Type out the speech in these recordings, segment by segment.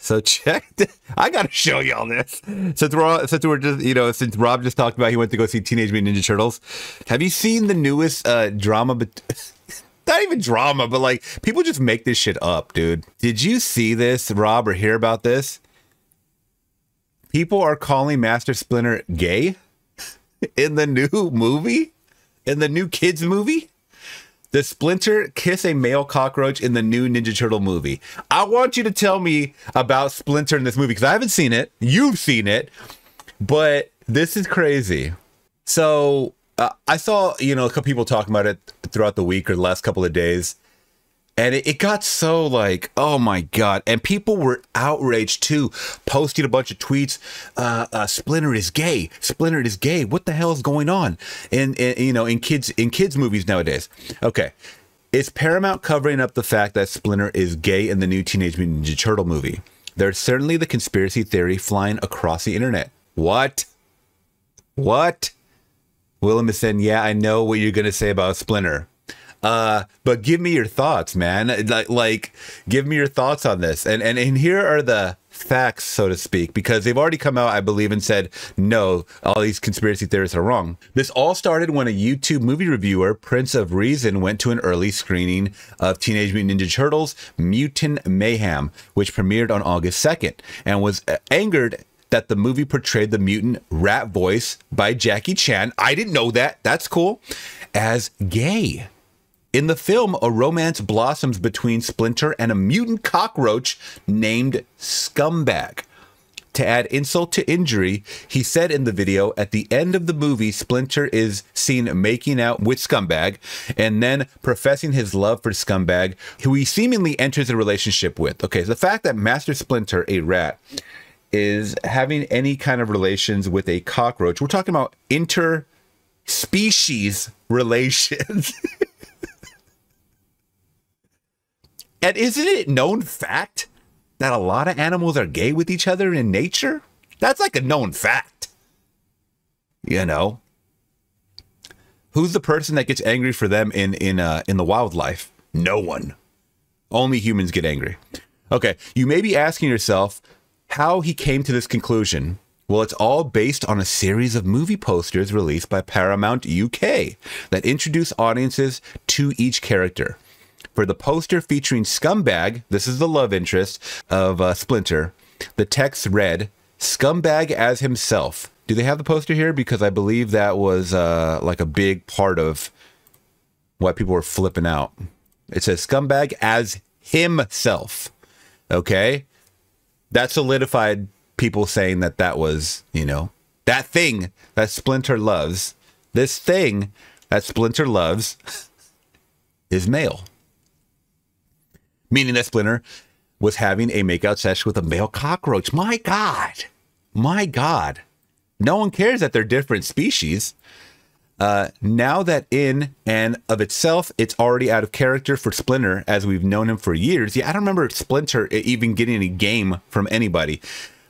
So I gotta show y'all this. Since we're just, you know, since Rob just talked about he went to go see Teenage Mutant Ninja Turtles. Have you seen the newest drama? Not even drama, but like people just make this shit up, dude. Did you see this, Rob, or hear about this? People are calling Master Splinter gay in the new movie, in the new kids movie. Does Splinter kiss a male cockroach in the new Ninja Turtle movie? I want you to tell me about Splinter in this movie because I haven't seen it. You've seen it, but this is crazy. So I saw, you know, a couple people talking about it throughout the week or the last couple of days. And it got so like, oh my God. And people were outraged too, posting a bunch of tweets. Splinter is gay. Splinter is gay. What the hell is going on in you know, in kids movies nowadays? Okay. Is Paramount covering up the fact that Splinter is gay in the new Teenage Mutant Ninja Turtle movie? There's certainly the conspiracy theory flying across the internet. What? Willem is saying, yeah, I know what you're going to say about Splinter. But give me your thoughts, man. Like, give me your thoughts on this. And here are the facts, so to speak, because they've already come out, I believe, and said, no, all these conspiracy theorists are wrong. This all started when a YouTube movie reviewer, Prince of Reason, went to an early screening of Teenage Mutant Ninja Turtles, Mutant Mayhem, which premiered on August 2nd, and was angered that the movie portrayed the mutant rat voice by Jackie Chan. I didn't know that. That's cool. As gay. In the film, a romance blossoms between Splinter and a mutant cockroach named Scumbag. To add insult to injury, he said in the video, at the end of the movie, Splinter is seen making out with Scumbag and then professing his love for Scumbag, who he seemingly enters a relationship with. Okay, so the fact that Master Splinter, a rat, is having any kind of relations with a cockroach, we're talking about interspecies relations. And isn't it known fact that a lot of animals are gay with each other in nature? That's like a known fact. You know? Who's the person that gets angry for them in the wildlife? No one. Only humans get angry. Okay, you may be asking yourself how he came to this conclusion. Well, it's all based on a series of movie posters released by Paramount UK that introduce audiences to each character. For the poster featuring Scumbag, this is the love interest of Splinter, the text read, Scumbag as himself. Do they have the poster here? Because I believe that was like a big part of why people were flipping out. It says Scumbag as himself. Okay? That solidified people saying that that was, you know, that thing that Splinter loves, this thing that Splinter loves is male. Meaning that Splinter was having a makeout session with a male cockroach. My God. My God. No one cares that they're different species. Now that in and of itself, it's already out of character for Splinter as we've known him for years. Yeah, I don't remember Splinter even getting any game from anybody.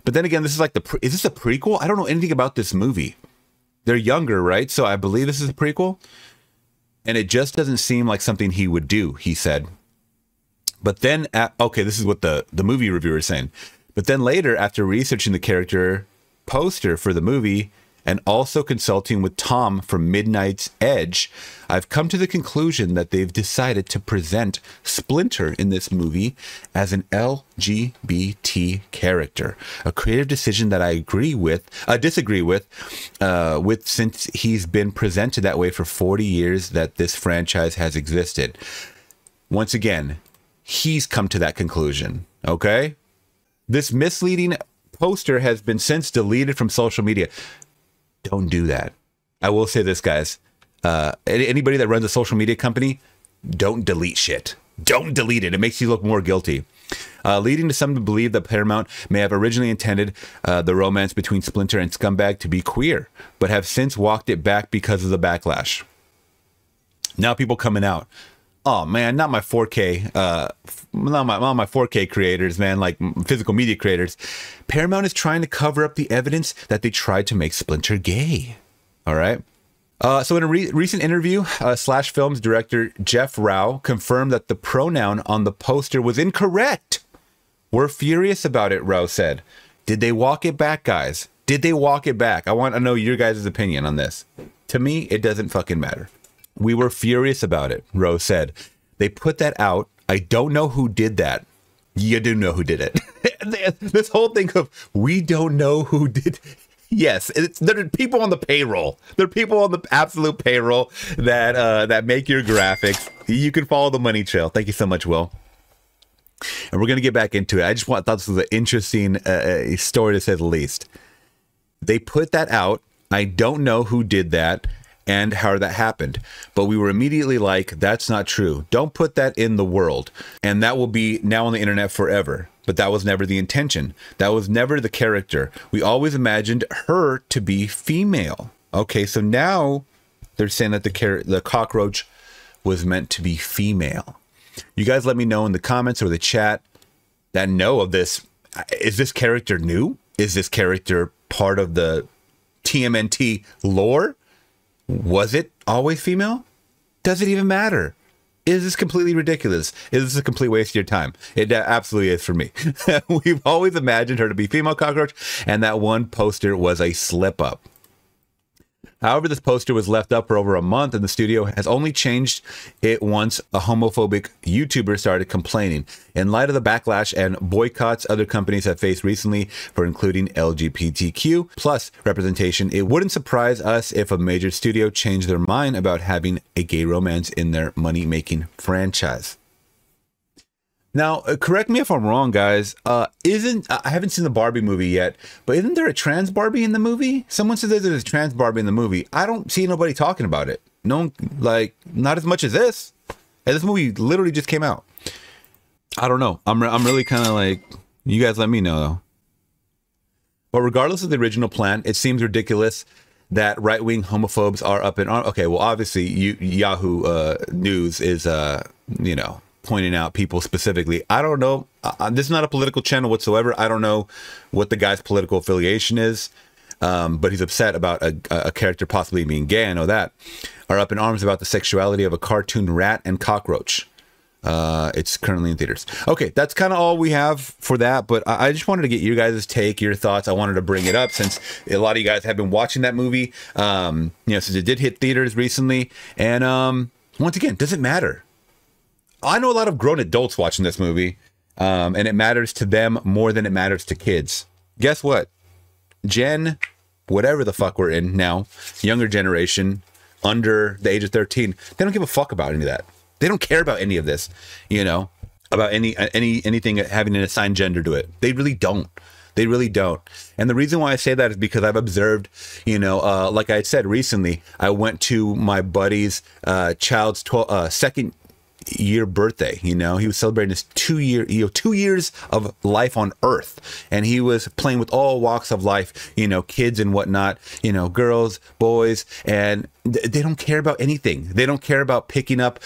But then again, this is like is this a prequel? I don't know anything about this movie. They're younger, right? So I believe this is a prequel. And it just doesn't seem like something he would do, he said. But then, okay, this is what the movie reviewer is saying. But then later, after researching the character poster for the movie and also consulting with Tom from Midnight's Edge, I've come to the conclusion that they've decided to present Splinter in this movie as an LGBT character, a creative decision that I disagree with since he's been presented that way for 40 years that this franchise has existed. Once again, he's come to that conclusion, okay? This misleading poster has been since deleted from social media. Don't do that. I will say this, guys. Anybody that runs a social media company, don't delete shit. Don't delete it. It makes you look more guilty. Leading to some to believe that Paramount may have originally intended the romance between Splinter and Scumbag to be queer, but have since walked it back because of the backlash. Now people coming out. Oh man, not my 4K, not my 4K creators, man, like physical media creators. Paramount is trying to cover up the evidence that they tried to make Splinter gay. All right. So in a recent interview, Slash Films director Jeff Rao confirmed that the pronoun on the poster was incorrect. We're furious about it, Rose said. Did they walk it back, guys? Did they walk it back? I want to know your guys' opinion on this. To me, it doesn't fucking matter. We were furious about it, Rose said. They put that out. I don't know who did that. You do know who did it. This whole thing of we don't know who did. Yes, there are people on the payroll. There are people on the absolute payroll that make your graphics. You can follow the money trail. Thank you so much, Will. And we're gonna get back into it. I just thought this was an interesting story to say the least. They put that out. I don't know who did that and how that happened, but we were immediately like, that's not true. Don't put that in the world, and that will be now on the internet forever. But that was never the intention. That was never the character. We always imagined her to be female. Okay, so now they're saying that the cockroach was meant to be female. You guys let me know in the comments or the chat that know of this. Is this character new? Is this character part of the TMNT lore? Was it always female? Does it even matter? Is this completely ridiculous? Is this a complete waste of your time? It absolutely is for me. We've always imagined her to be female cockroach, and that one poster was a slip up. However, this poster was left up for over a month, and the studio has only changed it once a homophobic YouTuber started complaining. In light of the backlash and boycotts other companies have faced recently for including LGBTQ plus representation, it wouldn't surprise us if a major studio changed their mind about having a gay romance in their money-making franchise. Now, correct me if I'm wrong, guys. I haven't seen the Barbie movie yet, but isn't there a trans Barbie in the movie? Someone says there's a trans Barbie in the movie. I don't see nobody talking about it. No, like, not as much as this. And this movie literally just came out. I don't know. I'm really kind of like, you guys let me know, though. But regardless of the original plan, it seems ridiculous that right-wing homophobes are up in arms. Okay, well, obviously, Yahoo News is, you know, pointing out people specifically. I don't know. This is not a political channel whatsoever. I don't know what the guy's political affiliation is, but he's upset about a character possibly being gay. I know that. Are up in arms about the sexuality of a cartoon rat and cockroach. It's currently in theaters. Okay, that's kind of all we have for that, but I just wanted to get you guys' take, your thoughts. I wanted to bring it up since a lot of you guys have been watching that movie, you know, since it did hit theaters recently. And once again, doesn't matter. I know a lot of grown adults watching this movie, and it matters to them more than it matters to kids. Guess what? Gen, whatever the fuck we're in now, younger generation, under the age of 13, they don't give a fuck about any of that. They don't care about any of this, you know, about anything having an assigned gender to it. They really don't. They really don't. And the reason why I say that is because I've observed, you know, like I said recently, I went to my buddy's child's second year birthday. You know, he was celebrating his 2 years of life on Earth, and he was playing with all walks of life, you know, kids and whatnot, you know, girls, boys, and they don't care about anything. They don't care about picking up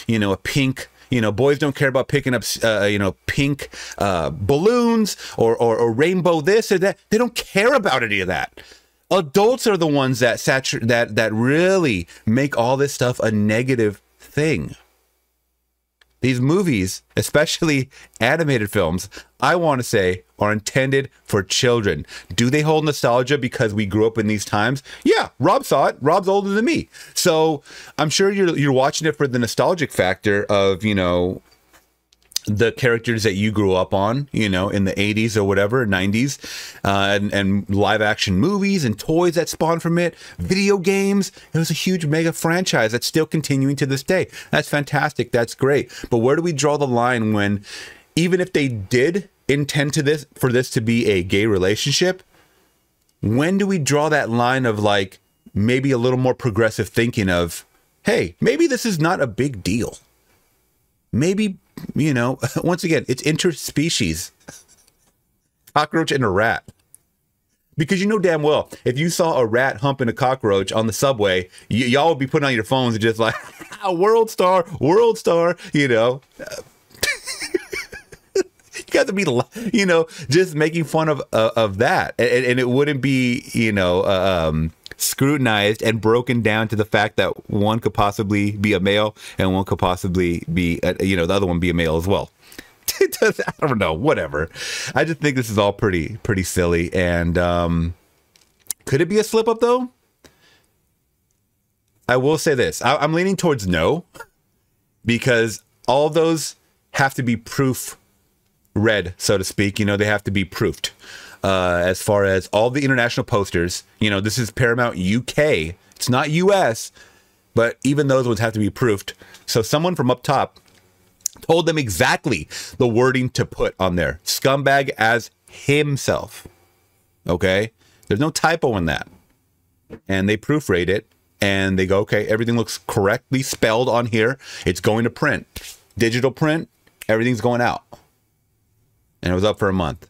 you know, a pink, you know, boys don't care about picking up you know, pink balloons or rainbow this or that. They don't care about any of that. Adults are the ones that that really make all this stuff a negative thing. These movies, especially animated films, I want to say are intended for children. Do they hold nostalgia because we grew up in these times? Yeah, Rob saw it. Rob's older than me. So I'm sure you're watching it for the nostalgic factor of, you know, the characters that you grew up on, you know, in the 80s or whatever, 90s, and live action movies and toys that spawned from it, video games. It was a huge mega franchise that's still continuing to this day. That's fantastic. That's great. But where do we draw the line when, even if they did intend for this to be a gay relationship, when do we draw that line of like maybe a little more progressive thinking of, hey, maybe this is not a big deal. Maybe, you know, once again, it's interspecies. Cockroach and a rat. Because you know damn well, if you saw a rat humping a cockroach on the subway, y'all would be putting on your phones and just like, world star, you know. You got to be, you know, just making fun of that. And it wouldn't be, you know, scrutinized and broken down to the fact that one could possibly be a male and one could possibly be, you know, the other one be a male as well. I don't know, whatever. I just think this is all pretty silly. And could it be a slip up though? I will say this. I'm leaning towards no, because all of those have to be proof read, so to speak. You know, they have to be proofed. As far as all the international posters, you know, this is Paramount UK. It's not US, but even those ones have to be proofed. So someone from up top told them exactly the wording to put on there. Scumbag as himself. Okay? There's no typo in that. And they proofread it. And they go, okay, everything looks correctly spelled on here. It's going to print. Digital print, everything's going out. And it was up for a month.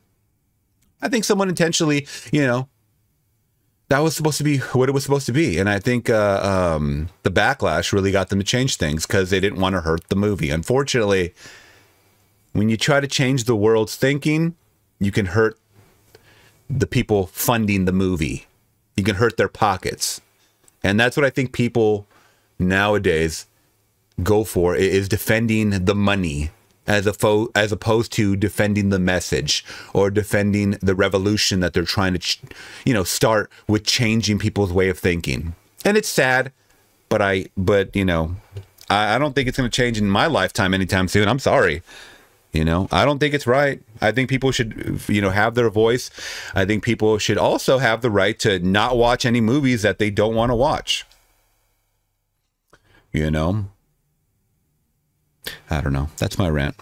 I think someone intentionally, you know, that was supposed to be what it was supposed to be. And I think the backlash really got them to change things because they didn't want to hurt the movie. Unfortunately, when you try to change the world's thinking, you can hurt the people funding the movie. You can hurt their pockets. And that's what I think people nowadays go for, is defending the money as opposed to defending the message or defending the revolution that they're trying to, you know, start with changing people's way of thinking. And it's sad, but you know, I don't think it's going to change in my lifetime anytime soon. I'm sorry. You know, I don't think it's right. I think people should, you know, have their voice. I think people should also have the right to not watch any movies that they don't want to watch. You know, I don't know. That's my rant.